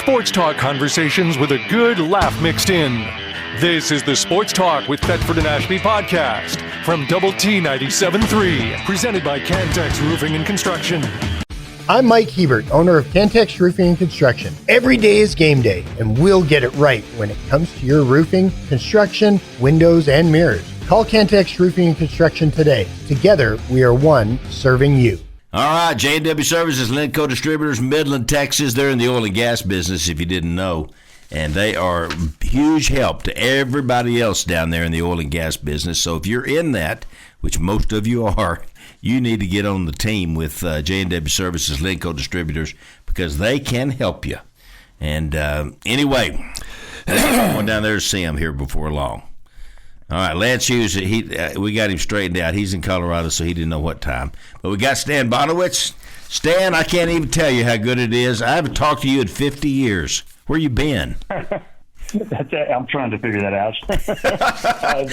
Sports talk conversations with a good laugh mixed in. This is the Sports Talk with Thetford and Ashby podcast from Double T 97.3, presented by Cantex Roofing and Construction. I'm Mike Hebert, owner of Cantex Roofing and Construction. Every day is game day, and we'll get it right when it comes to your roofing, construction, windows, and mirrors. Call Cantex Roofing and Construction today. Together, we are one serving you. All right, J&W Services, Lenco Distributors, Midland, Texas. They're in the oil and gas business, if you didn't know. And they are huge help to everybody else down there in the oil and gas business. So if you're in that, which most of you are, you need to get on the team with J&W Services, Lenco Distributors, because they can help you. And anyway, I'm going down there to see him here before long. All right, Lance Hughes, we got him straightened out. He's in Colorado, so he didn't know what time. But we got Stan Bonewitz. Stan, I can't even tell you how good it is. I haven't talked to you in 50 years. Where you been? I'm trying to figure that out.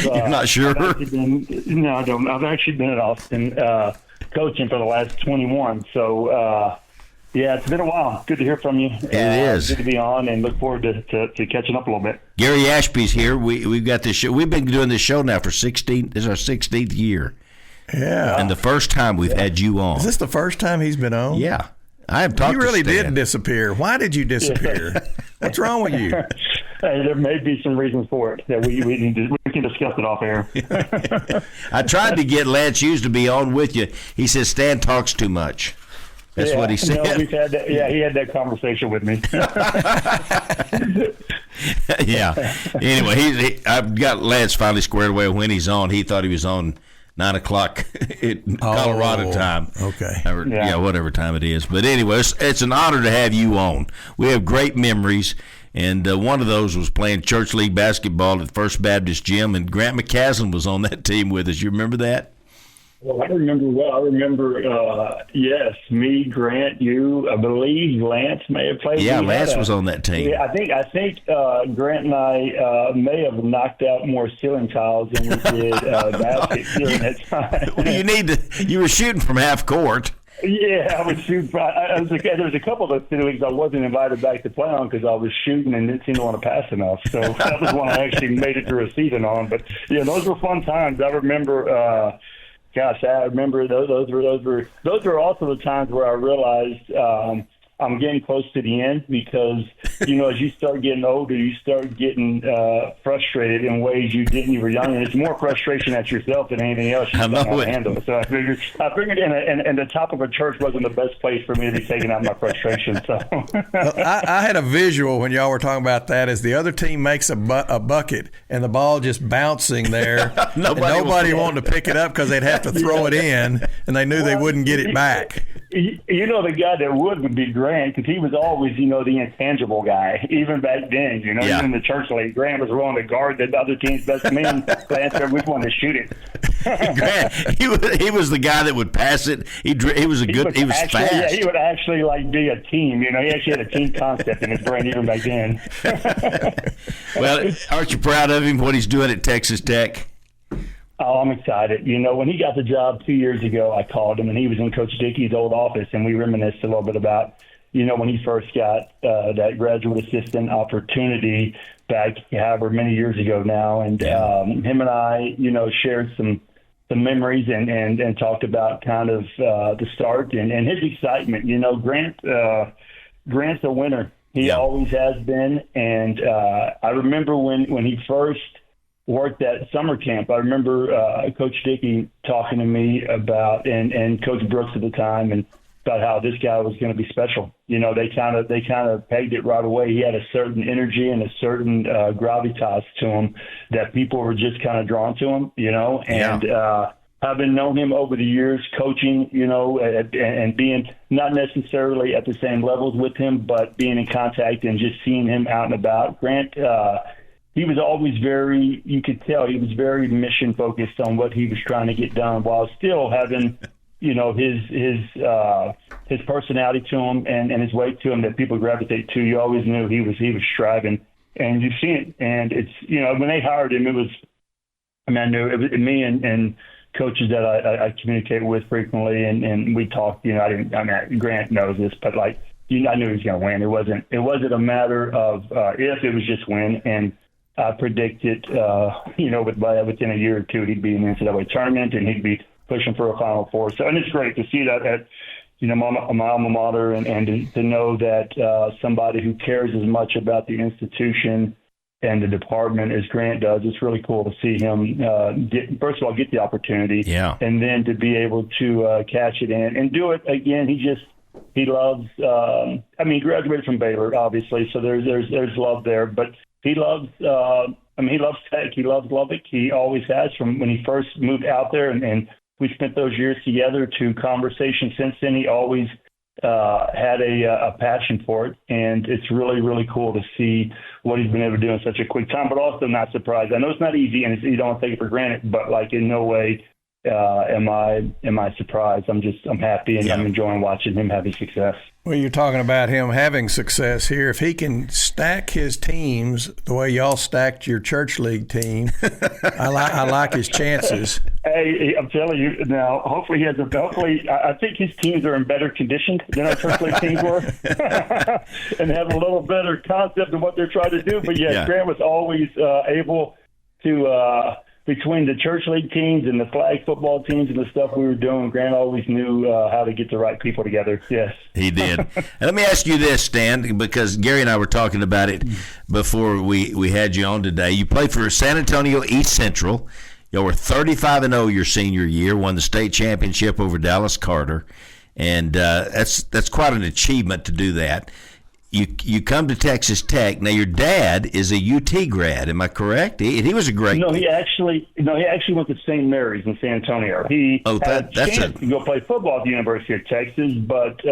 You're not sure? No, I don't. I've actually been at Austin coaching for the last 21. So, yeah, it's been a while. Good to hear from you. It is. Good to be on, and look forward to catching up a little bit. Gary Ashby's here. We've got this show. We've been doing this show now for 16. This is our 16th year. Yeah. And the first time we've had you on. Is this the first time he's been on? Yeah. I have talked You really to Stan. did disappear. Why did you disappear? What's wrong with you? Hey, there may be some reasons for it that we can discuss it off air. I tried to get Lance Hughes to be on with you. He says Stan talks too much. That's what he said. No, we've had that, he had that conversation with me. Yeah. Anyway, I've got Lance finally squared away when he's on. He thought he was on 9 o'clock in Colorado time. Okay. Yeah, whatever time it is. But anyway, it's an honor to have you on. We have great memories, and one of those was playing church league basketball at First Baptist Gym, and Grant McCaslin was on that team with us. You remember that? Well, I remember, yes, me, Grant, you, I believe Lance may have played. Yeah, Lance was on that team. Yeah, I think Grant and I may have knocked out more ceiling tiles than we did basket during that time. Well, you were shooting from half court. Yeah, I was shooting. There was a couple of those leagues I wasn't invited back to play on because I was shooting and didn't seem to want to pass enough. So that was one I actually made it through a season on. But yeah, those were fun times. I remember. Gosh, I remember those were also the times where I realized I'm getting close to the end because, as you start getting older, you start getting frustrated in ways you didn't when you were young. And it's more frustration at yourself than anything else you don't know how to handle. So I figured and the top of a church wasn't the best place for me to be taking out my frustration. So well, I had a visual when y'all were talking about that as the other team makes a bucket and the ball just bouncing there. Nobody wanted to pick it up because they'd have to throw it in, and they knew they wouldn't get it back. The guy that would be Grant, because he was always, the intangible guy, even back then, even in the church league. Grant was willing to guard the other team's best men. Lance said, which one to shoot it. Grant, he was the guy that would pass it. He was fast. Yeah, he would actually be a team. He actually had a team concept in his brain even back then. Well, aren't you proud of him, what he's doing at Texas Tech? Oh, I'm excited. When he got the job 2 years ago, I called him, and he was in Coach Dickey's old office, and we reminisced a little bit about, when he first got that graduate assistant opportunity back however many years ago now. And him and I, shared some memories and talked about kind of the start and his excitement. Grant's a winner. He always has been. And I remember when he first worked at summer camp, I remember Coach Dickey talking to me about, and Coach Brooks at the time, and about how this guy was going to be special. They kind of pegged it right away. He had a certain energy and a certain gravitas to him that people were just kind of drawn to him, and having known him over the years, coaching, and being not necessarily at the same levels with him, but being in contact and just seeing him out and about. Grant, he was always you could tell he was very mission focused on what he was trying to get done while still having, his personality to him and his weight to him that people gravitate to. You always knew he was striving, and you've seen it. And it's, when they hired him, I knew it was me and coaches that I communicate with frequently. And we talked, Grant knows this, but I knew he was going to win. It wasn't a matter of if, it was just when. And I predicted, within a year or two, he'd be in the NCAA tournament and he'd be pushing for a Final Four. So, and it's great to see that at my alma mater, and to know that somebody who cares as much about the institution and the department as Grant does. It's really cool to see him first of all get the opportunity, and then to be able to catch it and do it again. He loves. He graduated from Baylor, obviously, so there's love there. But he loves. He loves Tech. He loves Lubbock. He always has from when he first moved out there, and we spent those years together to conversation since then. He always had a passion for it, and it's really, really cool to see what he's been able to do in such a quick time, but also not surprised. I know it's not easy, and you don't want to take it for granted, but in no way am I surprised. I'm happy, and I'm enjoying watching him have his success. Well, you're talking about him having success here. If he can stack his teams the way y'all stacked your church league team, I like his chances. Hey, I'm telling you now. Hopefully, I think his teams are in better condition than our church league teams were, and have a little better concept of what they're trying to do. But Grant was always able to. Between the church league teams and the flag football teams and the stuff we were doing, Grant always knew how to get the right people together. Yes, he did. And let me ask you this, Stan, because Gary and I were talking about it before we had you on today. You played for San Antonio East Central. You were 35-0 your senior year, won the state championship over Dallas Carter, and that's quite an achievement to do that. You come to Texas Tech. Now, your dad is a UT grad. Am I correct? He was a great. No, he actually went to St. Mary's in San Antonio. He had a chance to go play football at the University of Texas, but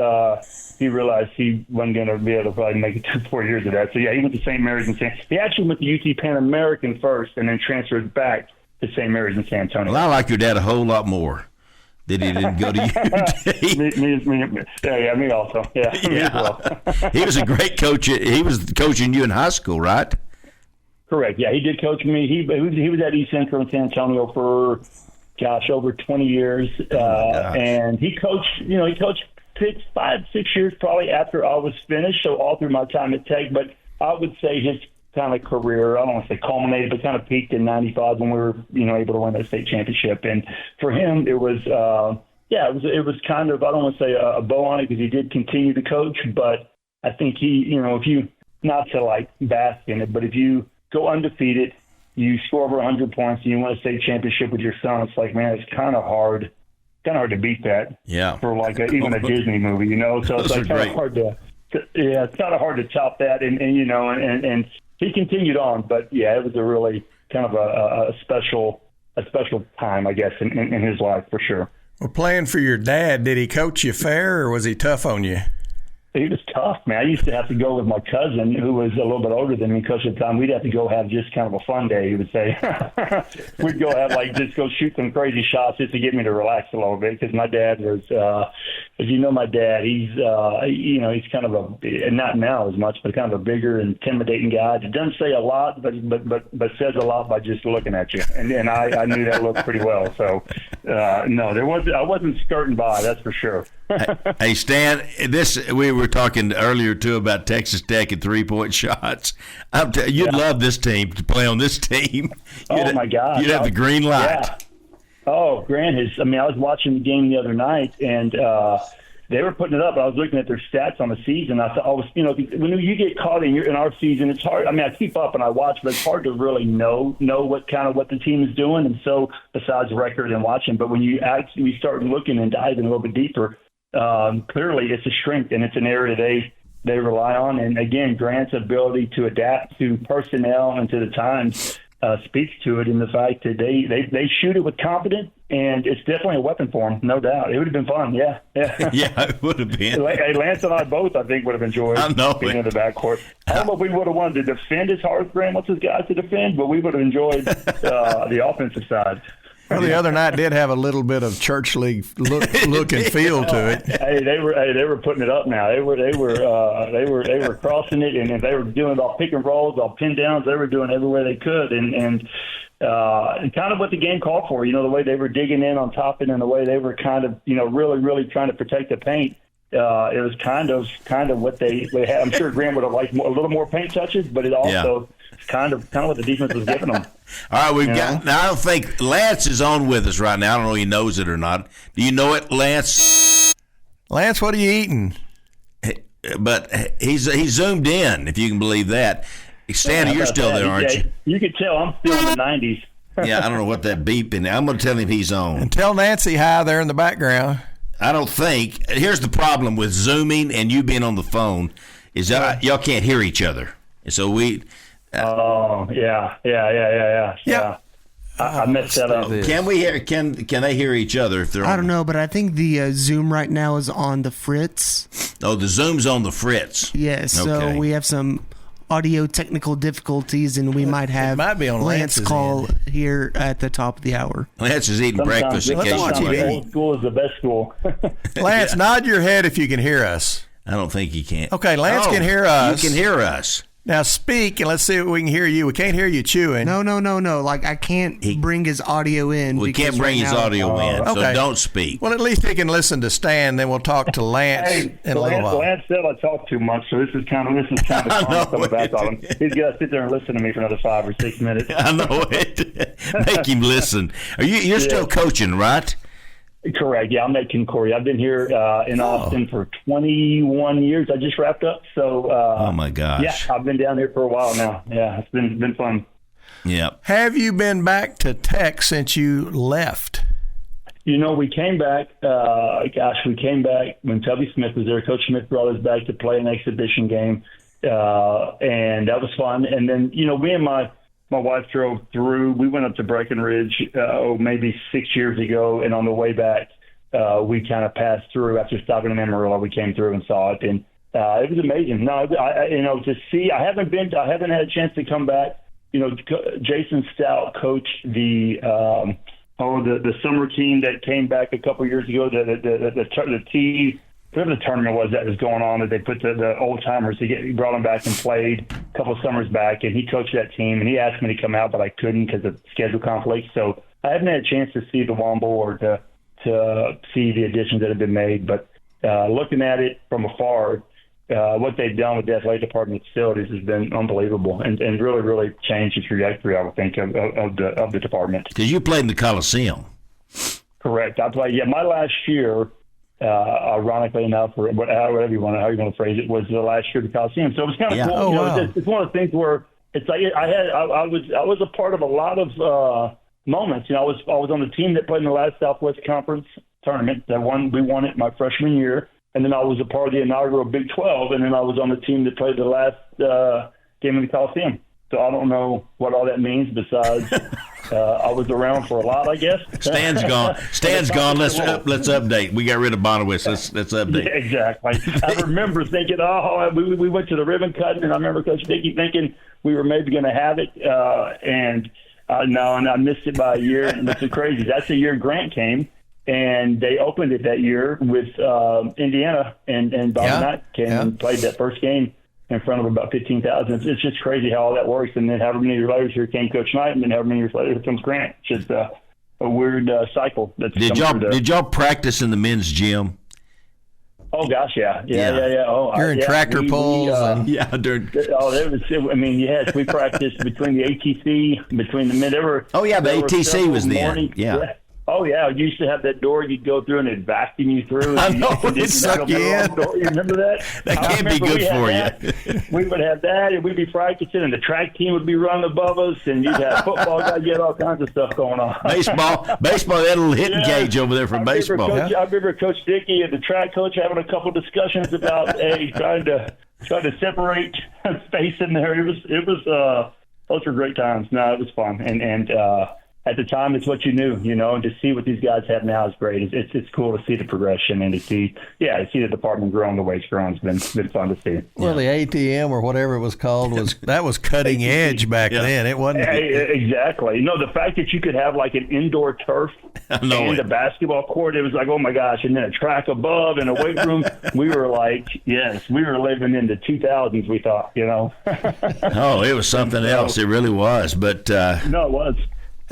he realized he wasn't going to be able to probably make it to 4 years of that. So, he went to St. Mary's in He actually went to UT Pan American first and then transferred back to St. Mary's in San Antonio. Well, I like your dad a whole lot more. That he didn't go to UT. Me also. Yeah. Me as well. He was a great coach. He was coaching you in high school, right? Correct. Yeah, he did coach me. He was at East Central in San Antonio for, over 20 years. And he coached, he coached 5-6 years probably after I was finished, so all through my time at Tech. But I would say his kind of career, I don't want to say culminated, but kind of peaked in 95 when we were, able to win that state championship. And for him, it was, it was kind of, I don't want to say a bow on it because he did continue to coach, but I think he, if you, not to bask in it, but if you go undefeated, you score over 100 points and you win a state championship with your son, it's it's kind of hard to beat that. Yeah. For even a Disney movie, So it's kind of hard it's kind of hard to top that. And he continued on, but it was a really kind of a special time, I guess, in his life for sure. Well, playing for your dad, did he coach you fair or was he tough on you? He was tough, man. I used to have to go with my cousin, who was a little bit older than me, because at the time we'd have to go have just kind of a fun day, he would say. We'd go have, just go shoot some crazy shots just to get me to relax a little bit, because my dad was, as you know, my dad, he's, he's kind of not now as much, but kind of a bigger, intimidating guy. He doesn't say a lot, but says a lot by just looking at you. And I knew that looked pretty well. So, no, I wasn't skirting by, that's for sure. Hey, Stan, we were talking earlier, too, about Texas Tech and three-point shots. You'd love this team to play on this team. My God. You'd have the green light. Yeah. Oh, Grant I was watching the game the other night, and they were putting it up. I was looking at their stats on the season. I thought, when you get caught in our season, it's hard. I keep up and I watch, but it's hard to really know what the team is doing. And so, besides record and watching, but when you actually start looking and diving a little bit deeper, clearly it's a strength and it's an area they rely on. And again, Grant's ability to adapt to personnel and to the times speaks to it in the fact that they shoot it with confidence, and it's definitely a weapon for them, no doubt. It would have been fun, yeah. Yeah, it would have been. Hey, Lance and I both, I think, would have enjoyed being in the backcourt. I don't know if we would have wanted to defend as hard as Grant wants his guys to defend, but we would have enjoyed the offensive side. Well, the other night did have a little bit of church league look and feel to it. Hey, they were putting it up now. They were crossing it, and they were doing it all pick and rolls, all pin downs. They were doing everywhere they could, and kind of what the game called for. The way they were digging in on top of it, and the way they were kind of really, really trying to protect the paint. it was kind of what they had. I'm sure Graham would have liked a little more paint touches, but it also kind of what the defense was giving them. All right, now I don't think Lance is on with us right now. I don't know if he knows it or not. Do you know it, Lance? Lance, what are you eating? But he's zoomed in, if you can believe that. Stanley, you're still there, aren't you? You can tell I'm still in the 90s. Yeah, I don't know what that beep in there. I'm going to tell him he's on. And tell Nancy hi there in the background. I don't think. Here's the problem with Zooming and you being on the phone is that y'all can't hear each other. And so we. Yeah. I messed that up. Can we hear? Can they hear each other if they're? I don't know, but I think the Zoom right now is on the fritz. Oh, the Zoom's on the fritz. Yes, so we have some audio technical difficulties, and we might have Lance call here at the top of the hour. Lance is eating breakfast. Old school is the best school. Lance, nod your head if you can hear us. I don't think he can. Okay, Lance can hear us. You can hear us. Now speak, and let's see if we can hear you. We can't hear you chewing. No. Like, I can't bring his audio in. We can't bring his audio in, so don't speak. Well, at least he can listen to Stan, then we'll talk to Lance in a little while. Lance said I talk too much, so this is kind of coming back on him. He's got to sit there and listen to me for another 5 or 6 minutes. I know it. Make him listen. You're still coaching, right? Correct. Yeah, I'm at Concordia. I've been here in Austin for 21 years. I just wrapped up. So, oh my gosh. Yeah, I've been down here for a while now. Yeah, it's been fun. Yeah. Have you been back to Tech since you left? We came back. We came back when Tubby Smith was there. Coach Smith brought us back to play an exhibition game, and that was fun. And then, me and my wife drove through. We went up to Breckenridge maybe 6 years ago, and on the way back, we kind of passed through after stopping in Amarillo. We came through and saw it, and it was amazing. No, to see. I haven't had a chance to come back. Jason Stout coached the summer team that came back a couple years ago. Whatever the tournament was that was going on, that they put the old timers he brought them back and played a couple of summers back, and he coached that team, and he asked me to come out, but I couldn't because of schedule conflicts. So I haven't had a chance to see the Womble or to see the additions that have been made. But looking at it from afar, what they've done with the athletic department facilities has been unbelievable, and really, really changed the trajectory, I would think, of the department. Because you played in the Coliseum. Correct. I played. Yeah, my last year. Ironically enough, or however you want to phrase it, was the last year of the Coliseum. So it was kind of cool. Oh, wow. It's one of the things where it's like I was a part of a lot of moments. I was on the team that played in the last Southwest Conference tournament. We won it my freshman year, and then I was a part of the inaugural Big 12, and then I was on the team that played the last game in the Coliseum. So I don't know what all that means besides I was around for a lot, I guess. Stan's gone. Let's update. We got rid of Bonewitz. Let's update. Yeah, exactly. I remember thinking, we went to the ribbon cutting, and I remember Coach Dickey thinking we were maybe going to have it, and I missed it by a year. And it's crazy. That's the year Grant came, and they opened it that year with Indiana, and Bobby Knight came and played that first game in front of about 15,000. It's just crazy how all that works. And then however many years later, here came Coach Knight, and then however many years later, here comes Grant. It's just a weird cycle. Did y'all practice in the men's gym? Oh gosh, yeah. Oh, you're in tractor pulls. Yes, we practiced between the ATC, between the men. The ATC was then. Yeah. Oh, yeah. You used to have that door you'd go through and it'd vacuum you through. I know. It'd suck you in. You remember that? That can't be good for you. We would have that, and we'd be practicing, and the track team would be running above us, and you'd have football guys, you had all kinds of stuff going on. Baseball, that little hitting cage over there for baseball. I remember Coach Dickey and the track coach having a couple discussions about trying to separate space in there. It was those were great times. No, it was fun, and at the time, it's what you knew, and to see what these guys have now is great. It's cool to see the progression and to see the department growing the way it's grown. It's been fun to see. Well, the ATM or whatever it was called was cutting edge back then. It wasn't exactly. The fact that you could have like an indoor turf and a basketball court, it was like, oh my gosh, and then a track above and a weight room. We were like, yes, we were living in the 2000s. We thought, Oh, it was something else. It really was, but no, it was.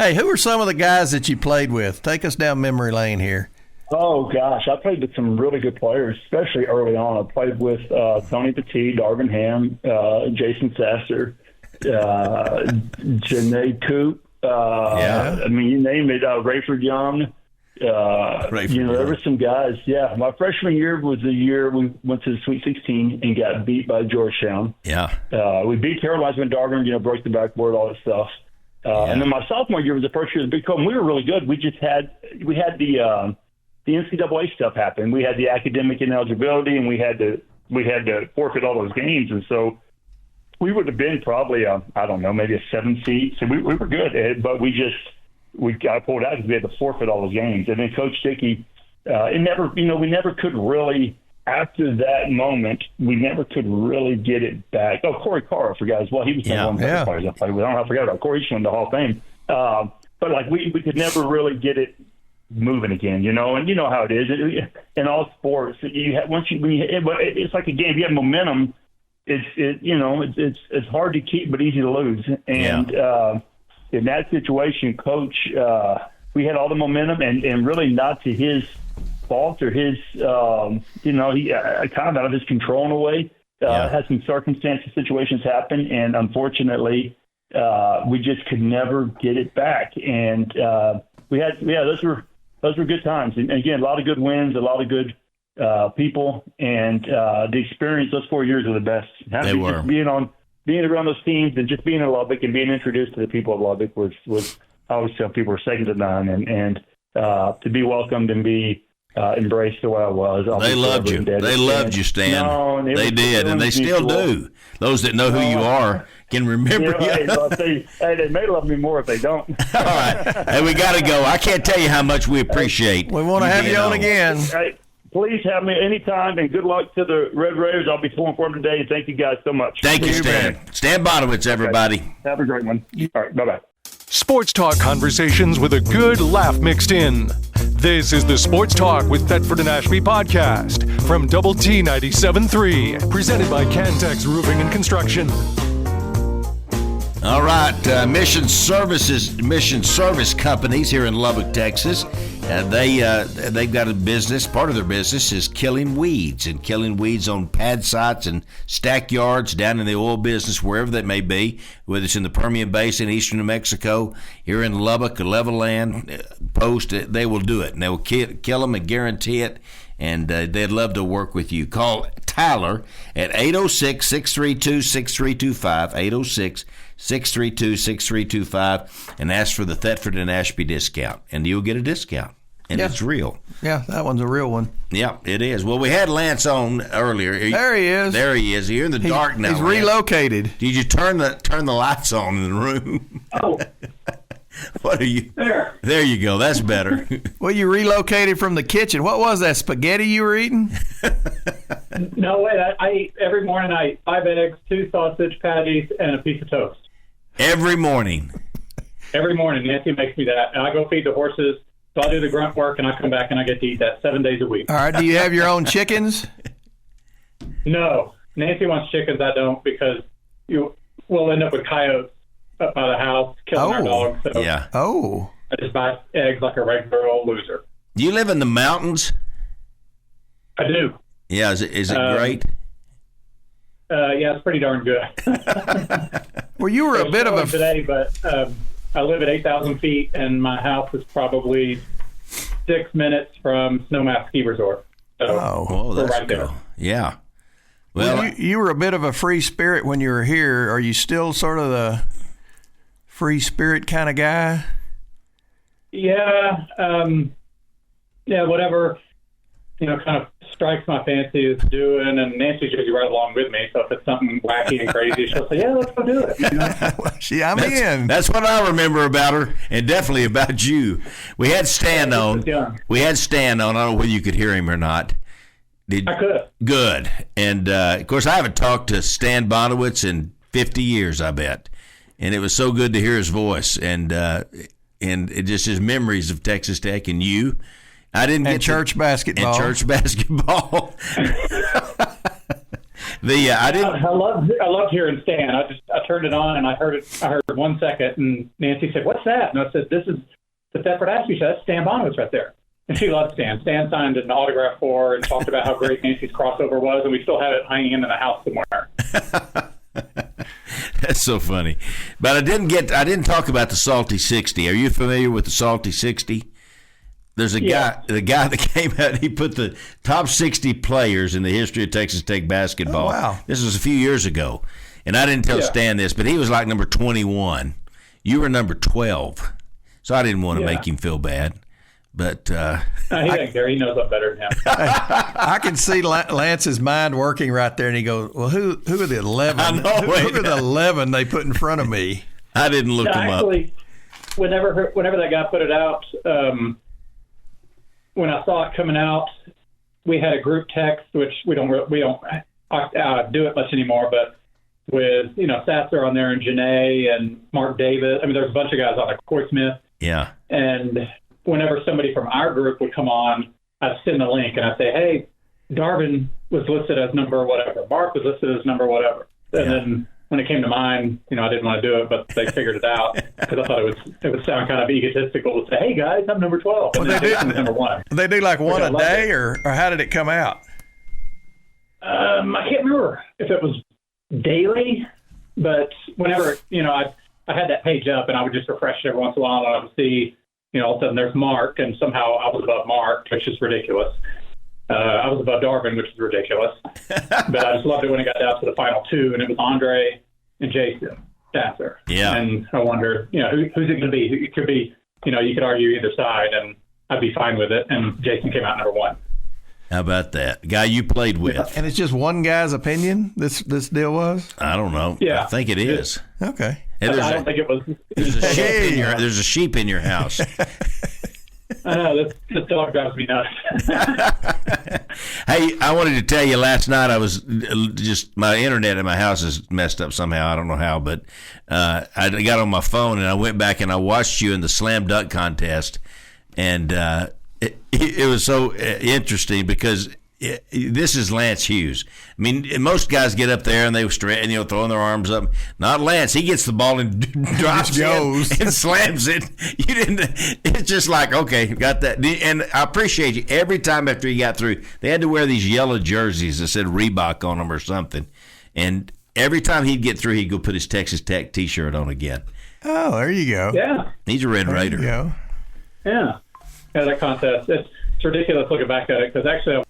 Hey, who are some of the guys that you played with? Take us down memory lane here. Oh, gosh. I played with some really good players, especially early on. I played with Tony Petit, Darvin Ham, Jason Sasser, Janae Coop. I mean, you name it, Rayford Young. There were some guys. Yeah, my freshman year was the year we went to the Sweet 16 and got beat by Georgetown. Yeah. We beat Carolina when Darvin, broke the backboard, all that stuff. And then my sophomore year was the first year of the Big 12, and we were really good. We had the NCAA stuff happen. We had the academic ineligibility, and we had to forfeit all those games, and so we would have been probably maybe a 7 seed. So we were good, but we got pulled out because we had to forfeit all those games. And then Coach Dickey, we never could really. After that moment, we never could really get it back. Oh, Corey Carr, I forgot as well. He was one of the players I played with. I don't forget about Corey. He's in the Hall of Fame. But we could never really get it moving again, and you know how it is in all sports. It's like a game. If you have momentum, it's hard to keep but easy to lose. And in that situation, Coach, we had all the momentum, and really not to his fault or his, he kind of out of his control in a way. Had some circumstances, situations happen, and unfortunately, we just could never get it back. And those were good times. And again, a lot of good wins, a lot of good people, and the experience. Those 4 years were the best. They were. Being around those teams and just being in Lubbock and being introduced to the people of Lubbock was I always tell people were second to none, and to be welcomed and be embraced the way I was. They loved you. They loved you, Stan. No, they did, and they still do. Those that know who you are can remember you. They may love me more if they don't. All right. Hey, we got to go. I can't tell you how much we appreciate. We want to have you on again. Hey, please have me anytime, and good luck to the Red Raiders. I'll be pulling for them today, and thank you guys so much. Thank you, Stan. Stan Bonewitz, everybody. Okay. Have a great one. All right, bye-bye. Sports talk conversations with a good laugh mixed in. This is the Sports Talk with Thetford and Ashby podcast from Double T 97.3, presented by Cantex Roofing and Construction. All right, mission service companies here in Lubbock, Texas. They've got a business. Part of their business is killing weeds on pad sites and stack yards down in the oil business, wherever that may be, whether it's in the Permian Basin, eastern New Mexico, here in Lubbock, a level land post. They will do it, and they will kill them and guarantee it. And they'd love to work with you. Call Tyler at 806-632-6325, 806-632-6325, and ask for the Thetford and Ashby discount, and you'll get a discount. And it's real. Yeah, that one's a real one. Yeah, it is. Well, we had Lance on earlier. There he is. There he is. You're in the dark now. He's relocated. Did you turn the lights on in the room? Oh. What are you? There you go. That's better. Well, you relocated from the kitchen. What was that, spaghetti you were eating? No, wait. I eat every morning. I eat 5 eggs, 2 sausage patties, and a piece of toast. Every morning? Every morning. Nancy makes me that. And I go feed the horses. So I do the grunt work, and I come back, and I get to eat that 7 days a week. All right. Do you have your own chickens? No. Nancy wants chickens. I don't, because we'll end up with coyotes up by the house, killing our dogs. So yeah. I just buy eggs like a regular old loser. Do you live in the mountains? I do. Yeah. Is it great? Yeah, it's pretty darn good. Well, you were a bit of a today, but I live at 8,000 feet, and my house is probably 6 minutes from Snowmass Ski Resort. So that's right there. cool. Yeah. Well, you were a bit of a free spirit when you were here. Are you still sort of the free spirit kind of guy? Yeah. Whatever, kind of strikes my fancy is doing, and Nancy's usually right along with me. So if it's something wacky and crazy, she'll say, "Yeah, let's go do it." I'm in. That's what I remember about her, and definitely about you. We had Stan on. I don't know whether you could hear him or not. I could. Good. And, of course, I haven't talked to Stan Bonewitz in 50 years, I bet. And it was so good to hear his voice and it just his memories of Texas Tech and you. I didn't get church basketball. I loved hearing Stan. I turned it on and I heard 1 second, and Nancy said, "What's that?" And I said, "This is the Thetford Ashby show. That's Stan Bonewitz right there." And she loved Stan. Stan signed an autograph for her and talked about how great Nancy's crossover was, and we still have it hanging in the house somewhere. That's so funny. But I didn't talk about the Salty 60. Are you familiar with the Salty 60? There's the guy that came out, he put the top 60 players in the history of Texas Tech basketball. Oh, wow. This was a few years ago. And I didn't tell Stan this, but he was like number 21. You were number 12. So I didn't want to make him feel bad. But he doesn't care. He knows I'm better than him. I can see Lance's mind working right there, and he goes, "Well, who are the 11? I know, who are the 11 they put in front of me?" I didn't look them up. Whenever that guy put it out, when I saw it coming out, we had a group text, which we don't do it much anymore, but with Sasser on there and Janae and Mark Davis. I mean, there's a bunch of guys on there, Corey Smith. Yeah. And whenever somebody from our group would come on, I'd send the link and I'd say, hey, Darvin was listed as number whatever. Mark was listed as number whatever. And then when it came to mine, I didn't want to do it, but they figured it out because I thought it would sound kind of egotistical to say, hey, guys, I'm number 12. And then Jason's number 1. They do like one a day, or how did it come out? I can't remember if it was daily, but whenever, I had that page up and I would just refresh it every once in a while and I would see, all of a sudden there's Mark, and somehow I was above Mark, which is ridiculous. I was above Darvin, which is ridiculous. But I just loved it when it got down to the final 2, and it was Andre and Jason Sasser. Yeah. And I wondered, who's it going to be? It could be, you could argue either side, and I'd be fine with it. And Jason came out number 1. How about that? Guy you played with. And it's just one guy's opinion, this deal was? I don't know. Yeah. I think it is. Okay. And I don't think it was. There's a sheep in your house. I know, this dog drives me nuts. Hey, I wanted to tell you, last night I was my internet in my house is messed up somehow. I don't know how, but I got on my phone and I went back and I watched you in the slam dunk contest, and it was so interesting because this is Lance Hughes. I mean, most guys get up there and they throwing their arms up. Not Lance. He gets the ball and drops it and slams it. It's just like, okay, got that. And I appreciate you. Every time after he got through, they had to wear these yellow jerseys that said Reebok on them or something. And every time he'd get through, he'd go put his Texas Tech T-shirt on again. Oh, there you go. Yeah. He's a Red Raider. There you go. Yeah. That contest. It's ridiculous looking back at it because actually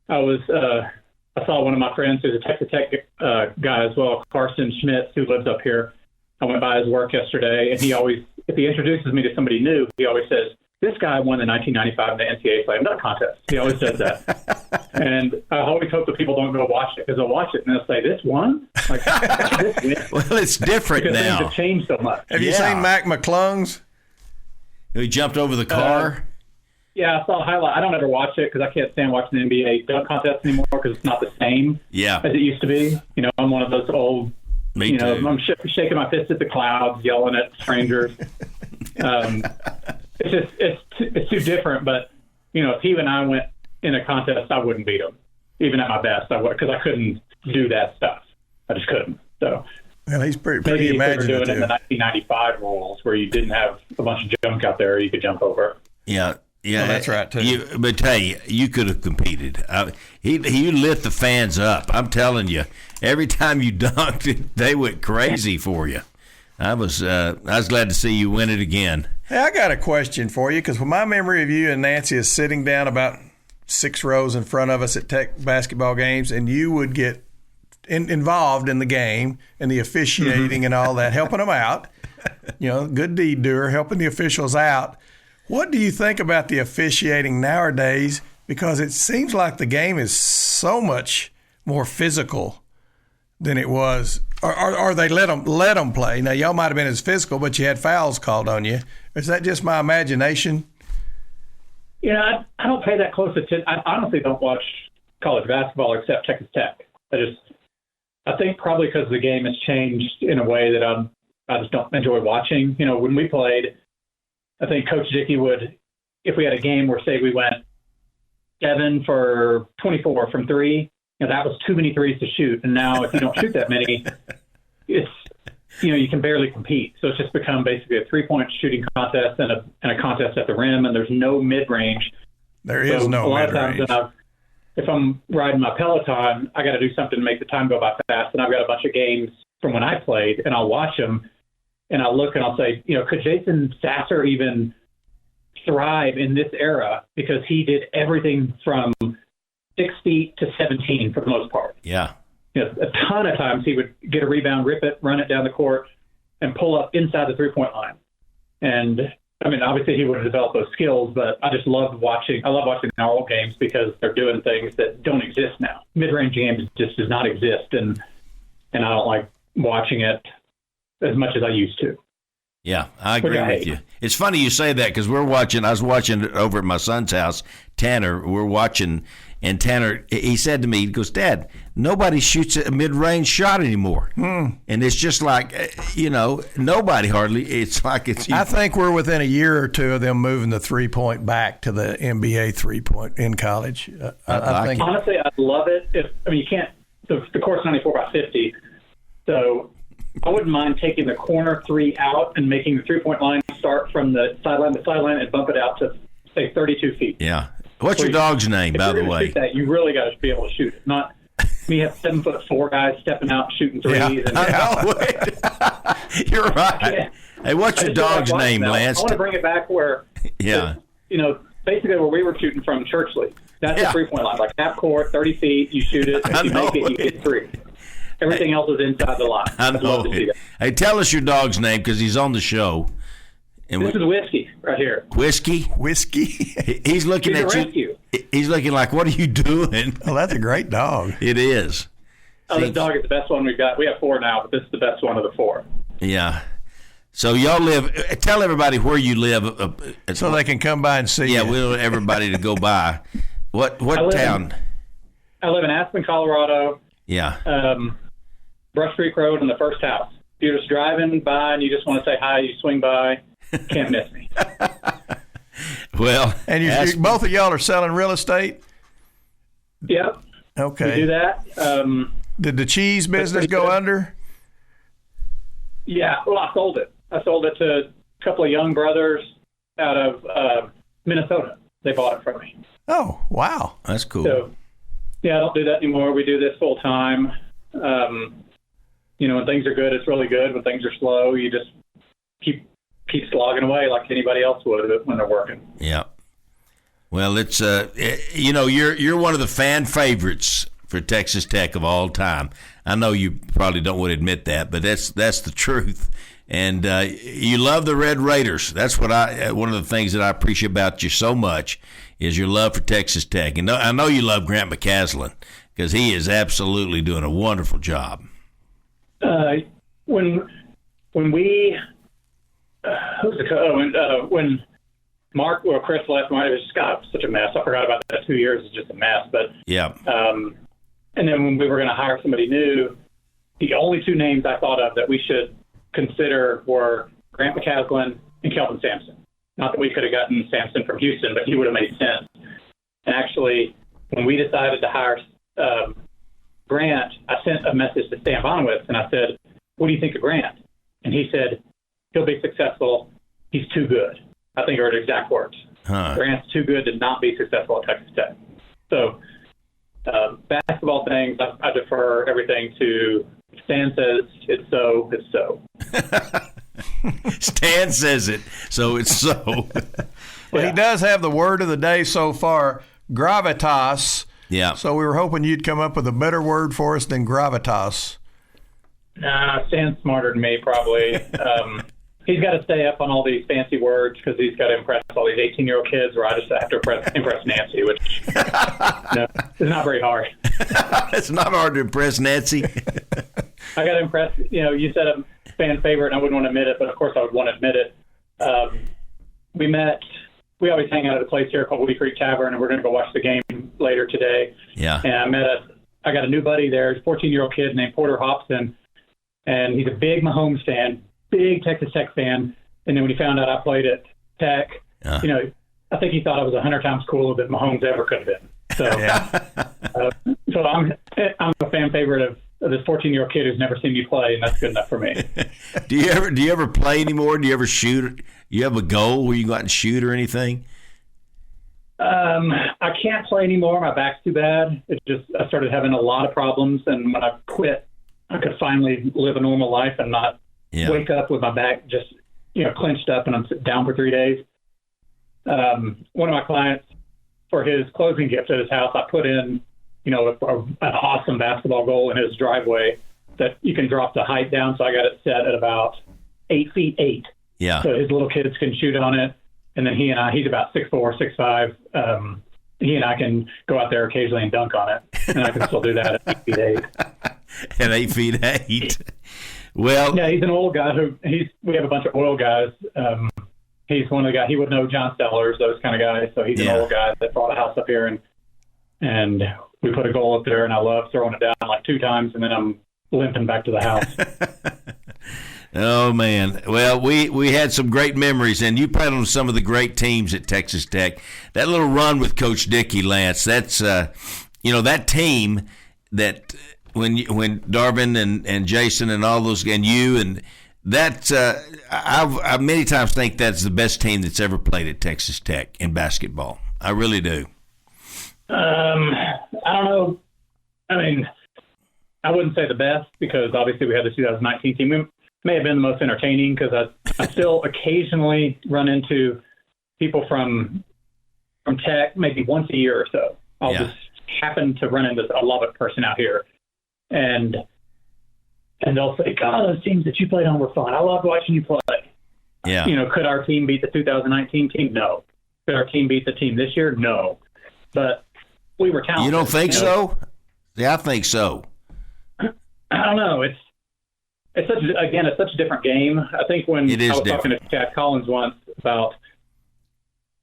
I saw one of my friends who's a Texas Tech guy as well, Carson Schmitz, who lives up here. I went by his work yesterday, and he always, if he introduces me to somebody new, he always says, this guy won the 1995 NCAA Slam Dunk Contest. He always says that. And I always hope that people don't go watch it, because they'll watch it and they'll say, this won? Like, this win? Well, it's different because now. Things have changed so much. Have you seen Mac McClung's? He jumped over the car? Yeah, I saw a highlight. I don't ever watch it because I can't stand watching the NBA dunk contest anymore because it's not the same as it used to be. I'm one of those old, Me too. I'm shaking my fist at the clouds, yelling at strangers. It's too different. But, if he and I went in a contest, I wouldn't beat him. Even at my best, I would, because I couldn't do that stuff. I just couldn't. So Well, he's pretty maybe imaginative. Maybe they were doing it in the 1995 rules where you didn't have a bunch of junk out there you could jump over. Yeah. Yeah, well, that's right too. But hey, you could have competed. He lit the fans up. I'm telling you, every time you dunked, they went crazy for you. I was glad to see you win it again. Hey, I got a question for you because my memory of you and Nancy is sitting down about 6 rows in front of us at Tech basketball games, and you would get involved in the game and the officiating and all that, helping them out. Good deed doer, helping the officials out. What do you think about the officiating nowadays? Because it seems like the game is so much more physical than it was. Or they let them play. Now, y'all might have been as physical, but you had fouls called on you. Is that just my imagination? I don't pay that close attention. I honestly don't watch college basketball except Texas Tech. I think probably because the game has changed in a way that I just don't enjoy watching. When we played, I think Coach Dickey would, if we had a game where, say, we went 7 for 24 from 3, that was too many threes to shoot. And now if you don't shoot that many, it's you can barely compete. So it's just become basically a 3-point shooting contest and a contest at the rim, and there's no mid-range. There is no mid-range. A lot of times if I'm riding my Peloton, I got to do something to make the time go by fast, and I've got a bunch of games from when I played, and I'll watch them, and I'll look and I'll say, could Jason Sasser even thrive in this era, because he did everything from 6 feet to 17 for the most part. Yeah. A ton of times he would get a rebound, rip it, run it down the court, and pull up inside the 3-point line. And I mean, obviously he would have developed those skills, but I just loved watching. I love watching our old games because they're doing things that don't exist now. Mid-range games just does not exist, and I don't like watching it as much as I used to. Yeah, I agree with you. It's funny you say that because I was watching it over at my son's house, Tanner. We're watching, and Tanner, he said to me, he goes, Dad, nobody shoots a mid-range shot anymore. And it's just like, nobody hardly. It's like it's. I think we're within a year or two of them moving the 3-point back to the NBA 3-point in college. I think. Honestly, I love it. You can't. The court's 94 by 50, so I wouldn't mind taking the corner 3 out and making the 3-point line start from the sideline to sideline and bump it out to, say, 32 feet. Yeah. What's your dog's name, by the way? Shoot that, you really got to be able to shoot it. Not me have 7'4" guys stepping out shooting threes. Yeah. You're right. Hey, what's your dog's name, Lance? I want to bring it back where, basically where we were shooting from church league. That's the 3-point line, like half court, 30 feet. You shoot it. If you make it, you get 3. Everything else is inside the line. I know. Hey, tell us your dog's name because he's on the show. And this is Whiskey right here. Whiskey? He's looking at you. He's looking like, what are you doing? Oh, that's a great dog. It is. This dog is the best one we've got. We have 4 now, but this is the best one of the 4. Yeah. So y'all live. Tell everybody where you live, so they can come by and see. Yeah, we want everybody to go by. What town? I live in Aspen, Colorado. Yeah. Brush Creek Road in the first house. You're just driving by and you just want to say hi. You swing by. Can't miss me. Well, and both of y'all are selling real estate? Yep. Okay. We do that. Did the cheese business go under? Yeah. Well, I sold it. I sold it to a couple of young brothers out of Minnesota. They bought it from me. Oh, wow. That's cool. So, yeah, I don't do that anymore. We do this full time. When things are good, it's really good. When things are slow, you just keep slogging away like anybody else would when they're working. Yeah. Well, it's you're one of the fan favorites for Texas Tech of all time. I know you probably don't want to admit that, but that's the truth. And you love the Red Raiders. That's what one of the things that I appreciate about you so much is your love for Texas Tech. And I know you love Grant McCaslin because he is absolutely doing a wonderful job. When Chris left, it was just such a mess. I forgot about that. 2 years is just a mess. But yeah. And then when we were going to hire somebody new, the only 2 names I thought of that we should consider were Grant McCaslin and Kelvin Sampson. Not that we could have gotten Sampson from Houston, but he would have made sense. And actually, when we decided to hire Grant, I sent a message to Stan Bonewitz, and I said, what do you think of Grant? And he said, he'll be successful. He's too good. I think are the exact words. Grant's too good to not be successful at Texas Tech. So basketball things, I defer everything to Stan says it's so, it's so. Stan says it, so it's so. Well, he does have the word of the day so far, gravitas. Yeah. So we were hoping you'd come up with a better word for us than gravitas. Nah, Stan's smarter than me, probably. He's got to stay up on all these fancy words because he's got to impress all these 18-year-old kids where I just have to impress Nancy, which is not very hard. It's not hard to impress Nancy. I got to impress, you said I'm fan favorite, and I wouldn't want to admit it, but of course I would want to admit it. We always hang out at a place here called Woody Creek Tavern, and we're going to go watch the game later today. Yeah. And I got a new buddy there, a 14-year-old kid named Porter Hobson, and he's a big Mahomes fan, big Texas Tech fan. And then when he found out I played at Tech, I think he thought I was 100 times cooler than Mahomes ever could have been. So, so I'm a fan favorite this 14-year-old kid who's never seen me play, and that's good enough for me. Do you ever play anymore? Do you ever shoot? You have a goal where you go out and shoot or anything? I can't play anymore. My back's too bad. I started having a lot of problems, and when I quit, I could finally live a normal life and not wake up with my back just clenched up and I'm down for 3 days. One of my clients, for his closing gift at his house, I put in an awesome basketball goal in his driveway that you can drop the height down. So I got it set at about 8 feet 8. Yeah. So his little kids can shoot on it. And then he's about 6'4", 6'5". He and I can go out there occasionally and dunk on it. And I can still do that at 8 feet 8. At 8 feet 8. Well, yeah, he's an old guy we have a bunch of oil guys. He's one of the guys, he would know John Stellers, those kind of guys. So he's an old guy that bought a house up here and we put a goal up there, and I love throwing it down like 2 times, and then I'm limping back to the house. Oh, man. Well, we had some great memories, and you played on some of the great teams at Texas Tech. That little run with Coach Dickey, Lance, that's, that team that when Darvin and Jason and all those, and you, and that, I many times think that's the best team that's ever played at Texas Tech in basketball. I really do. I don't know. I mean, I wouldn't say the best because obviously we had the 2019 team. We may have been the most entertaining because I still occasionally run into people from Tech maybe once a year or so. I'll just happen to run into a Lubbock person out here, and they'll say, "God, those teams that you played on were fun. I loved watching you play." Yeah. Could our team beat the 2019 team? No. Could our team beat the team this year? No. But we were talented. You don't think so? Yeah, I think so. I don't know. It's such a different game. I think when I was talking to Chad Collins once about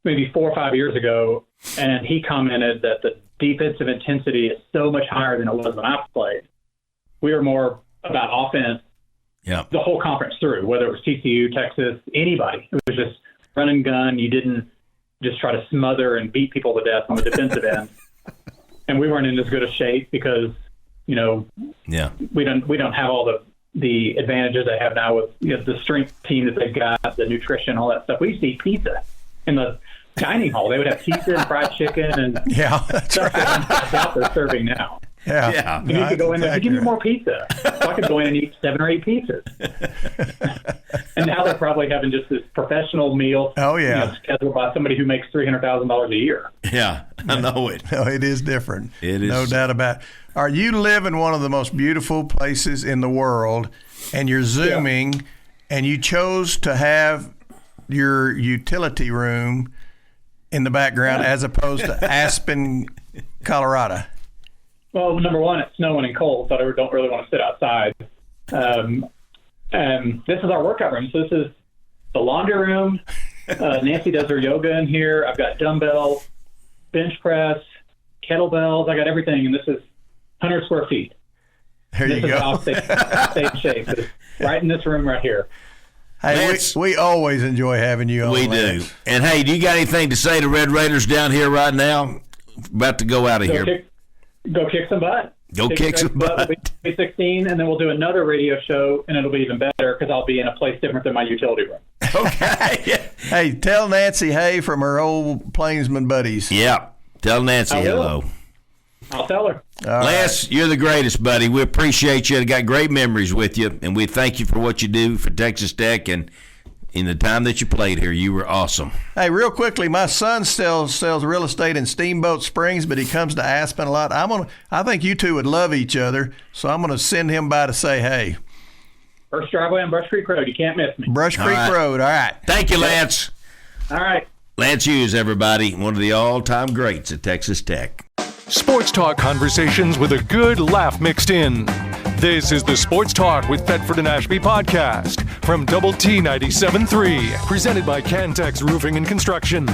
maybe 4 or 5 years ago, and he commented that the defensive intensity is so much higher than it was when I played. We were more about offense the whole conference through, whether it was TCU, Texas, anybody. It was just run and gun. You didn't just try to smother and beat people to death on the defensive end. And we weren't in as good a shape because, we don't have all the advantages they have now with the strength team that they've got, the nutrition, all that stuff. We used to eat pizza in the dining hall. They would have pizza and fried chicken and stuff that's out there serving now. Yeah. You need to go in there. Give me more pizza. So I could go in and eat 7 or 8 pizzas. And now they're probably having just this professional meal. Oh, yeah. Scheduled by somebody who makes $300,000 a year. Yeah, I know it. No, it is different. It is. No doubt about it. Are you live in one of the most beautiful places in the world, and you're Zooming, and you chose to have your utility room in the background as opposed to Aspen, Colorado? Well, number one, it's snowing and cold, so I don't really want to sit outside. And this is our workout room. So this is the laundry room. Nancy does her yoga in here. I've got dumbbells, bench press, kettlebells. I got everything, and this is 100 square feet. There you go. This is how I stay in shape. It's right in this room right here. Hey, we always enjoy having you on. We do. And, hey, do you got anything to say to Red Raiders down here right now? About to go out of here. Go kick some butt. Go kick some butt. We'll be 16, and then we'll do another radio show, and it'll be even better because I'll be in a place different than my utility room. Okay. Hey, tell Nancy hey from her old Plainsman buddies. Yeah. Tell Nancy hello. I'll tell her. Lance, you're the greatest, buddy. We appreciate you. I got great memories with you, and we thank you for what you do for Texas Tech and in the time that you played here. You were awesome. Hey, real quickly, my son sells real estate in Steamboat Springs, but he comes to Aspen a lot. I think you two would love each other, so I'm gonna send him by to say hey. First driveway on Brush Creek Road. You can't miss me. Brush Creek Road. All right. Thank you, Lance. All right. Lance Hughes, everybody, one of the all-time greats at Texas Tech. Sports talk conversations with a good laugh mixed in. This is the Sports Talk with Thetford and Ashby podcast from Double T 97.3, presented by Cantex Roofing and Construction.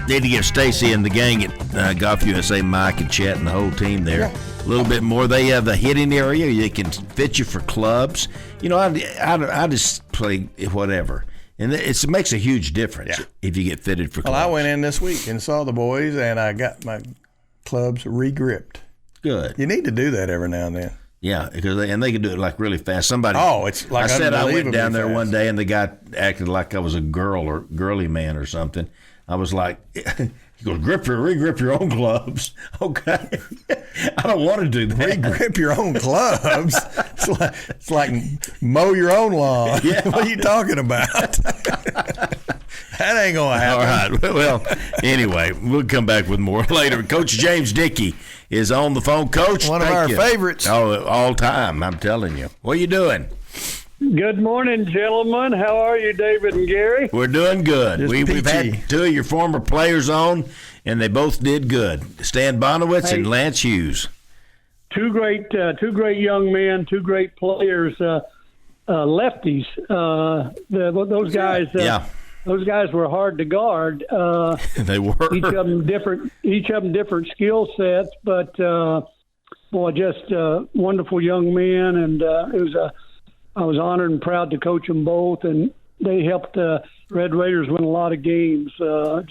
Need to give Stacy and the gang at Golf USA, Mike and Chet and the whole team there a little bit more. They have the hitting area. They can fit you for clubs. I just play whatever. And it makes a huge difference if you get fitted for clubs. Well, I went in this week and saw the boys, and I got my clubs re-gripped. Good. You need to do that every now and then. Yeah, because they can do it like really fast. Somebody. Oh, it's like I said I went down there fast. one day and the guy acted like I was a girl or girly man or something. I was like, he goes, re-grip your own gloves. Okay, I don't want to do that. Re-grip your own gloves. It's like mow your own lawn. Yeah. What are you talking about? That ain't gonna happen. All right. Well, anyway, we'll come back with more later. Coach James Dickey is on the phone. Coach, one of our favorites. Oh, all time, I'm telling you. What are you doing? Good morning, gentlemen. How are you, David and Gary? We're doing good. We've had two of your former players on, and they both did good. Stan Bonewitz and Lance Hughes. Two great young men, two great players, lefties. Those guys. Yeah. Those guys were hard to guard. They were. Each of them different skill sets, but just wonderful young men. And I was honored and proud to coach them both, and they helped Red Raiders win a lot of games. Lance,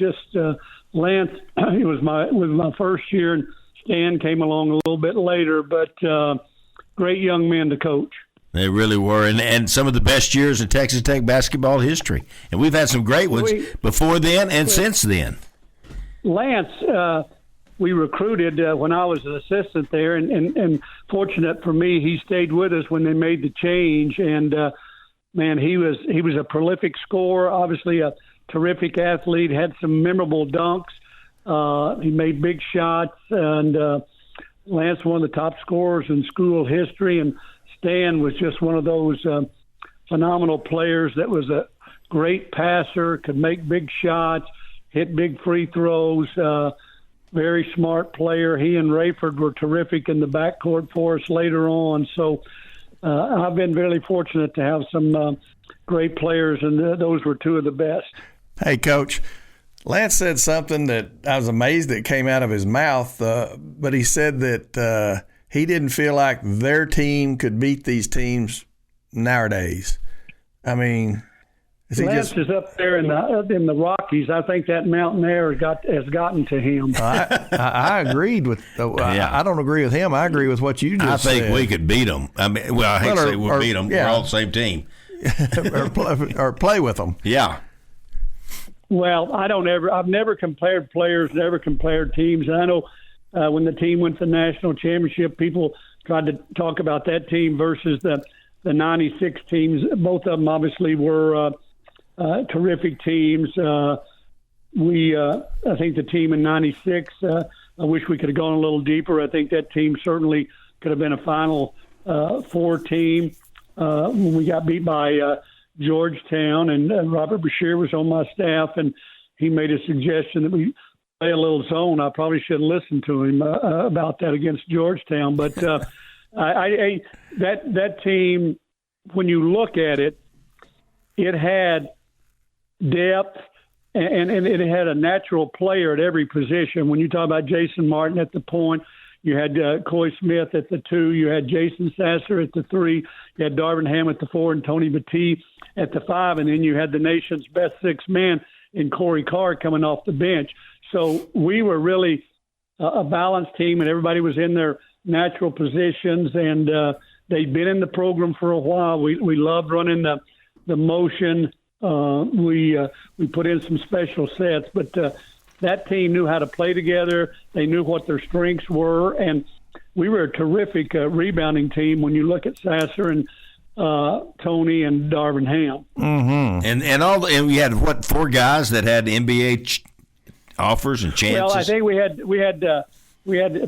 it was my first year, and Stan came along a little bit later. But great young men to coach. They really were, and some of the best years in Texas Tech basketball history. And we've had some great ones before then and since then. Lance, we recruited when I was an assistant there, and fortunate for me, he stayed with us when they made the change. And man, he was a prolific scorer, obviously a terrific athlete, had some memorable dunks. He made big shots, and Lance, one of the top scorers in school history, and Stan was just one of those phenomenal players that was a great passer, could make big shots, hit big free throws, very smart player. He and Rayford were terrific in the backcourt for us later on. So I've been very fortunate to have some great players, and those were two of the best. Hey, Coach, Lance said something that I was amazed that came out of his mouth, but he said that he didn't feel like their team could beat these teams nowadays. I mean, Lance is up there in the Rockies. I think that mountain air has gotten to him. I agreed with. I don't agree with him. I agree with what you just said. I think we could beat them. I mean, well, I hate to say we'll beat them. Yeah. We're all the same team. or play with them. Yeah. Well, I've never compared players, never compared teams. And I know when the team went to the national championship, people tried to talk about that team versus the 96 teams. Both of them obviously were terrific teams. I think the team in 96, I wish we could have gone a little deeper. I think that team certainly could have been a Final Four team. When we got beat by Georgetown, and Robert Bashir was on my staff, and he made a suggestion that we play a little zone. I probably should have listened to him about that against Georgetown. But that team, when you look at it, it had depth and it had a natural player at every position. When you talk about Jason Martin at the point, you had Coy Smith at the 2. You had Jason Sasser at the 3. You had Darvin Ham at the 4 and Tony Battie at the 5. And then you had the nation's best 6 man in Corey Carr coming off the bench. So we were really a balanced team, and everybody was in their natural positions. And they'd been in the program for a while. We loved running the motion. We put in some special sets, but that team knew how to play together. They knew what their strengths were, and we were a terrific rebounding team when you look at Sasser and Tony and Darvin Ham. Mm-hmm. And we had 4 guys that had NBA offers and chances. Well, I think we had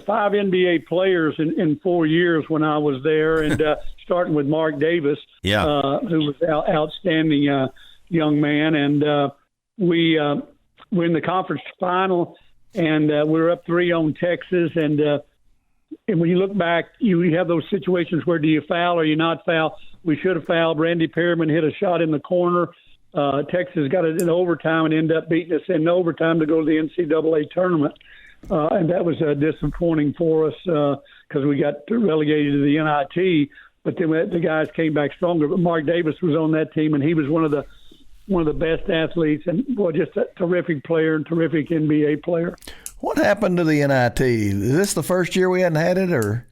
5 NBA players in 4 years when I was there, and starting with Mark Davis, who was an outstanding young man, and we're in the conference final, and we were up 3 on Texas, and when you look back, you have those situations where do you foul or you not foul? We should have fouled. Randy Perriman hit a shot in the corner. Texas got it in overtime and ended up beating us in overtime to go to the NCAA tournament, and that was disappointing for us because we got relegated to the NIT. But then the guys came back stronger. But Mark Davis was on that team, and he was one of the best athletes, and just a terrific player and terrific NBA player. What happened to the NIT? Is this the first year we hadn't had it, or?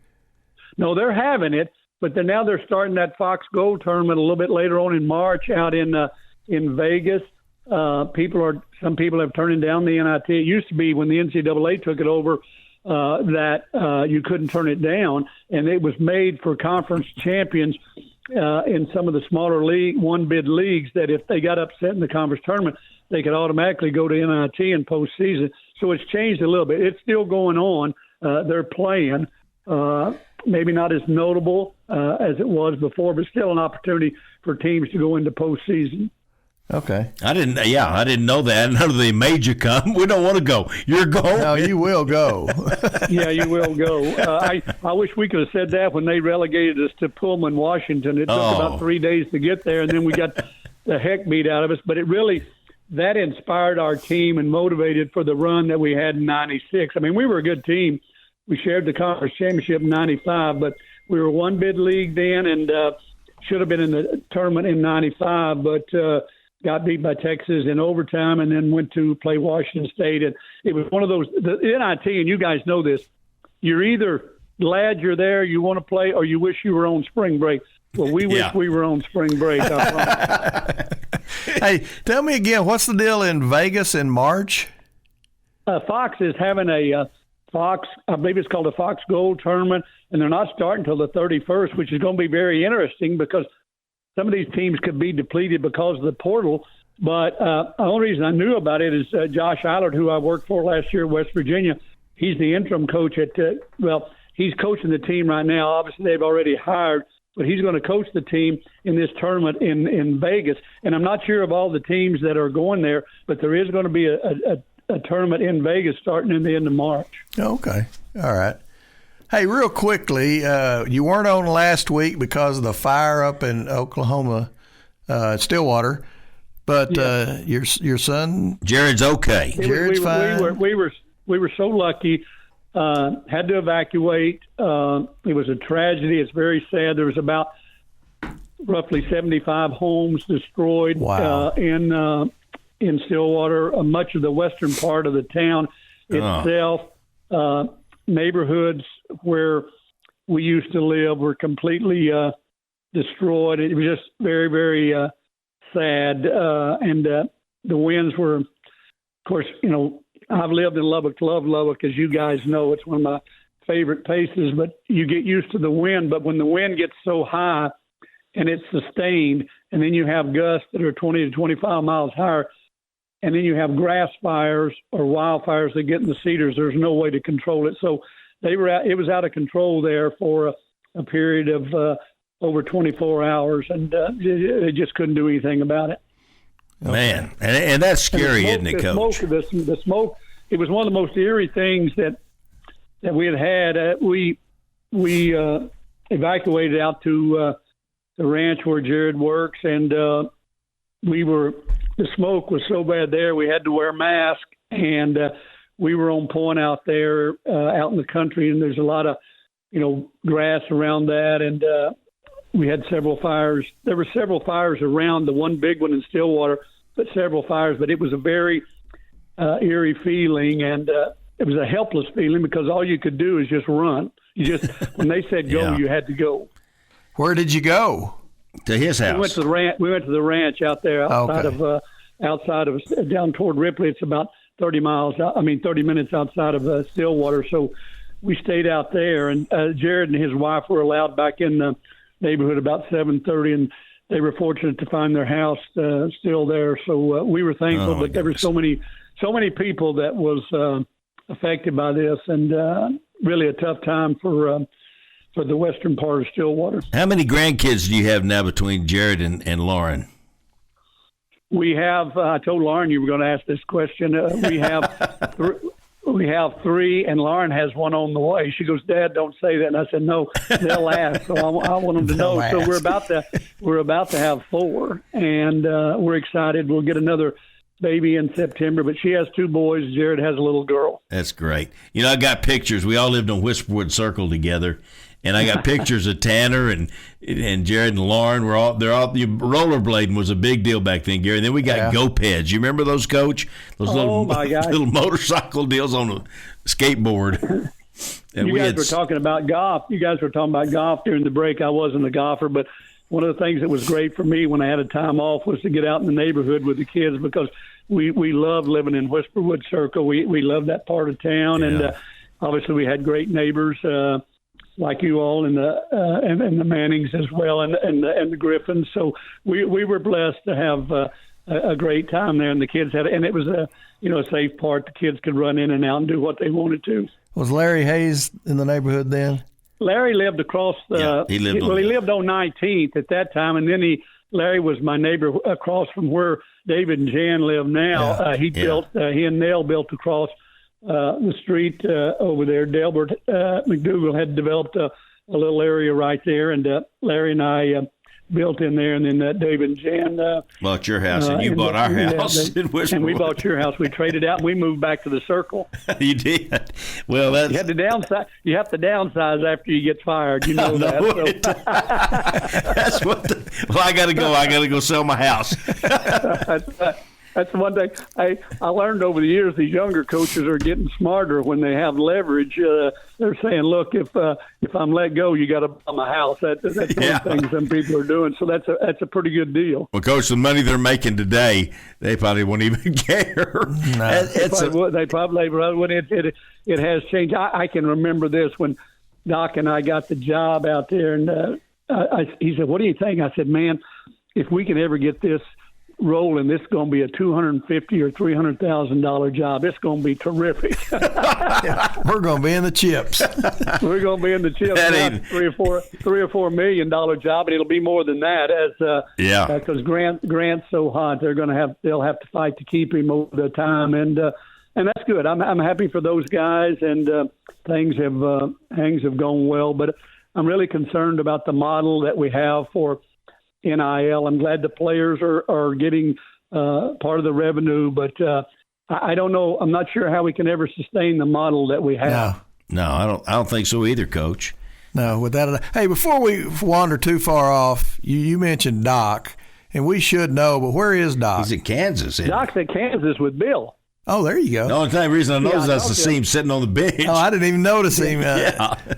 No, they're having it, but now they're starting that Fox Gold tournament a little bit later on in March out in Vegas. Some people have turned down the NIT. It used to be when the NCAA took it over that you couldn't turn it down, and it was made for conference champions in some of the smaller one-bid leagues that if they got upset in the conference tournament, they could automatically go to NIT in postseason. So it's changed a little bit. It's still going on. They're playing. Maybe not as notable as it was before, but still an opportunity for teams to go into postseason. Okay. I didn't know that. None of the major come. We don't want to go. You're going. No, you will go. Yeah, you will go. I wish we could have said that when they relegated us to Pullman, Washington. It took about 3 days to get there, and then we got the heck beat out of us. But that inspired our team and motivated for the run that we had in '96. I mean, we were a good team. We shared the conference championship in '95, but we were one bid league then and should have been in the tournament in '95, but got beat by Texas in overtime and then went to play Washington State. And it was one of those, the NIT, and you guys know this, you're either glad you're there, you want to play, or you wish you were on spring break. Well, we wish we were on spring break. Hey, tell me again, what's the deal in Vegas in March? Fox is having a Fox, I believe it's called a Fox Gold tournament, and they're not starting until the 31st, which is going to be very interesting because some of these teams could be depleted because of the portal. But the only reason I knew about it is Josh Eilert, who I worked for last year at West Virginia. He's the interim coach he's coaching the team right now. Obviously, they've already hired, but he's going to coach the team in this tournament in Vegas. And I'm not sure of all the teams that are going there, but there is going to be a tournament in Vegas starting in the end of March. Okay. All right. Hey, real quickly, you weren't on last week because of the fire up in Oklahoma, Stillwater, but your son Jared's okay. Jared's fine. We were so lucky. Had to evacuate. It was a tragedy. It's very sad. There was about roughly 75 homes destroyed in Stillwater. Much of the western part of the town itself, neighborhoods where we used to live were completely destroyed. It was just very, very sad. And the winds were, of course, I've lived in Lubbock, love Lubbock, as you guys know. It's one of my favorite places, but you get used to the wind. But when the wind gets so high and it's sustained, and then you have gusts that are 20 to 25 miles higher, and then you have grass fires or wildfires that get in the cedars, there's no way to control it. So it was out of control there for a period of over 24 hours, and they just couldn't do anything about it. Man, and that's scary, isn't it, Coach? The smoke, it was one of the most eerie things that we had. We evacuated out to the ranch where Jared works, and the smoke was so bad there we had to wear masks, and we were on point out there out in the country, and there's a lot of grass around that, and we had several fires. There were several fires around, the one big one in Stillwater, but several fires. But it was a very eerie feeling, and it was a helpless feeling because all you could do is just run. When they said go, you had to go. Where did you go? To his house. We went to the ranch out there outside of down toward Ripley. It's about 30 minutes outside of Stillwater. So we stayed out there, and Jared and his wife were allowed back in the neighborhood about 7:30, and they were fortunate to find their house still there. So we were thankful, but there were so many people that was affected by this, and really a tough time for the western part of Stillwater. How many grandkids do you have now between Jared and Lauren? We have. I told Lauren you were going to ask this question. We have. We have 3, and Lauren has one on the way. She goes, "Dad, don't say that." And I said, "No, they'll ask." So I want them to know. So we're about to have 4, and we're excited. We'll get another baby in September, but she has 2 boys. Jared has a little girl. That's great. I got pictures. We all lived on Whisperwood Circle together, and I got pictures of Tanner and Jared and Lauren. They're all rollerblading was a big deal back then, Gary. And then we got GoPeds. You remember those, Coach? Those little motorcycle deals on a skateboard. And you guys were talking about golf. You guys were talking about golf during the break. I wasn't a golfer, but one of the things that was great for me when I had a time off was to get out in the neighborhood with the kids, because we love living in Whisperwood Circle. We love that part of town, and obviously we had great neighbors like you all, and the Mannings as well, and the Griffins. So we were blessed to have a great time there, and the kids had, and it was a safe part. The kids could run in and out and do what they wanted to. Was Larry Hayes in the neighborhood then? Larry lived across the. He lived on 19th at that time, and then Larry was my neighbor across from where David and Jan live now. He and Nell built across the street over there. Delbert McDougal had developed a little area right there, and Larry and I built in there, and then David and Jan bought your house, and you bought our house. And we bought your house. We traded out, and we moved back to the Circle. You did. Well, you have to downsize. You have to downsize after you get fired. You know that. So. That's what. I got to go. I got to go sell my house. That's one thing I learned over the years. These younger coaches are getting smarter when they have leverage. They're saying, "Look, if I'm let go, you got to buy my house." That's one thing some people are doing. So that's a pretty good deal. Well, Coach, the money they're making today, they probably won't even care. No. They probably when it has changed. I can remember this when Doc and I got the job out there, and he said, "What do you think?" I said, "Man, if we can ever get this rolling, this is going to be a $250,000 or $300,000 job. It's going to be terrific." We're going to be in the chips. We're going to be in the chips. $3 or $4 million job, and it'll be more than that because Grant's so hot. They'll have to fight to keep him over the time, and that's good. I'm happy for those guys, and things have gone well, but I'm really concerned about the model that we have for NIL. I'm glad the players are getting part of the revenue, but I don't know. I'm not sure how we can ever sustain the model that we have. No, I don't think so either, Coach. No, without a. Hey, before we wander too far off, you mentioned Doc, and we should know, but where is Doc? He's at Kansas. Doc's at Kansas with Bill. Oh, there you go. The only reason I noticed that's to see him sitting on the bench. Oh, I didn't even notice him.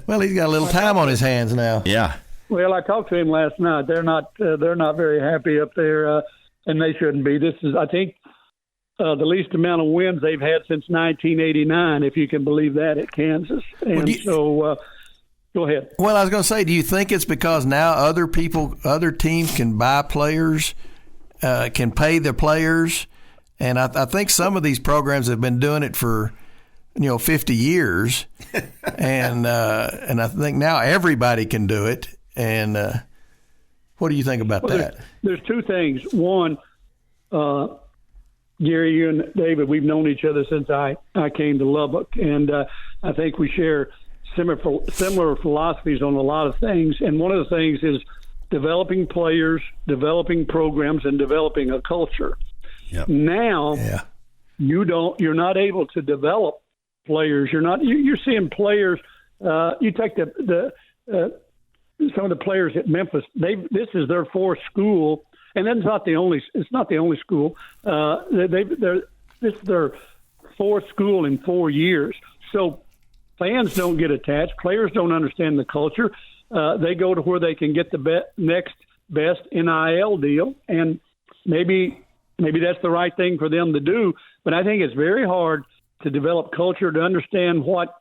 Well, he's got a little time on his hands now. Yeah. Well, I talked to him last night. They're not very happy up there, and they shouldn't be. This is, I think, the least amount of wins they've had since 1989, if you can believe that, at Kansas. And go ahead. Well, I was going to say, do you think it's because now other teams can buy players, can pay their players? And I think some of these programs have been doing it for 50 years, and I think now everybody can do it. And what do you think about that? There's two things. One, Gary, you and David, we've known each other since I came to Lubbock, and I think we share similar philosophies on a lot of things. And one of the things is developing players, developing programs, and developing a culture. Yep. Now, you're not able to develop players. You're seeing players. You take some of the players at Memphis. This is their fourth school, and that's not the only. It's not the only school. This is their fourth school in 4 years. So fans don't get attached. Players don't understand the culture. They go to where they can get the next best NIL deal, and maybe that's the right thing for them to do. But I think it's very hard to develop culture, to understand what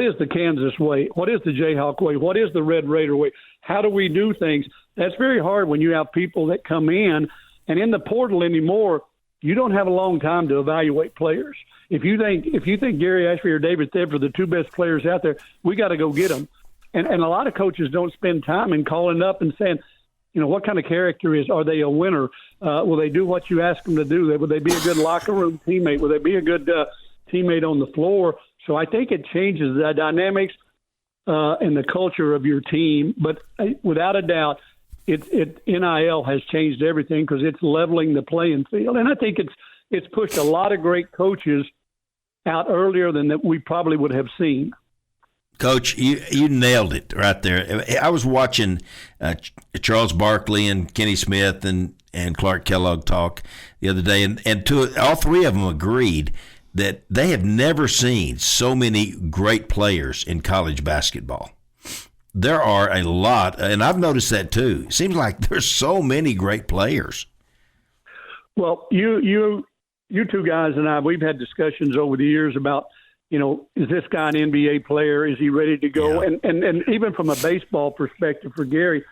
is the Kansas way, what is the Jayhawk way, what is the Red Raider way, how do we do things. That's very hard when you have people that come in, and in the portal anymore, you don't have a long time to evaluate players. If you think Gary Ashby or David Thetford are the two best players out there, we got to go get them. And a lot of coaches don't spend time in calling up and saying, what kind of character are they a winner? Will they do what you ask them to do? Will they be a good locker room teammate? Will they be a good teammate on the floor? So I think it changes the dynamics and the culture of your team. But without a doubt, NIL has changed everything because it's leveling the playing field. And I think it's pushed a lot of great coaches out earlier than that we probably would have seen. Coach, you nailed it right there. I was watching Charles Barkley and Kenny Smith and Clark Kellogg talk the other day, and all three of them agreed that they have never seen so many great players in college basketball. There are a lot, and I've noticed that too. It seems like there's so many great players. Well, you two guys and I, we've had discussions over the years about, is this guy an NBA player? Is he ready to go? Yeah. And even from a baseball perspective for Gary,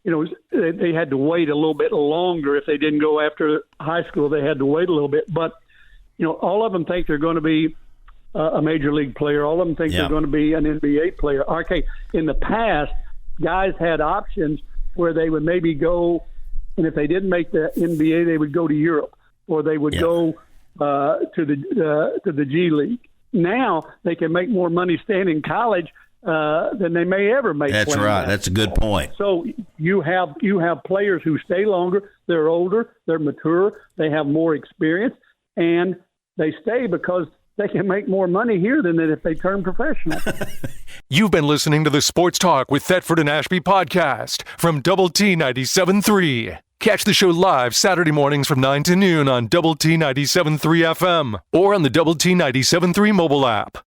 they had to wait a little bit longer. If they didn't go after high school, they had to wait a little bit. But, all of them think they're going to be a major league player. All of them think they're going to be an NBA player. Okay, in the past, guys had options where they would maybe go, and if they didn't make the NBA, they would go to Europe, or they would go to the G League. Now they can make more money staying in college than they may ever make. That's right. That's a good point. So you have players who stay longer. They're older. They're mature. They have more experience, and they stay because they can make more money here than if they turn professional. You've been listening to the Sports Talk with Thetford and Ashby podcast from Double T 97.3. Catch the show live Saturday mornings from 9 to noon on Double T 97.3 FM or on the Double T 97.3 mobile app.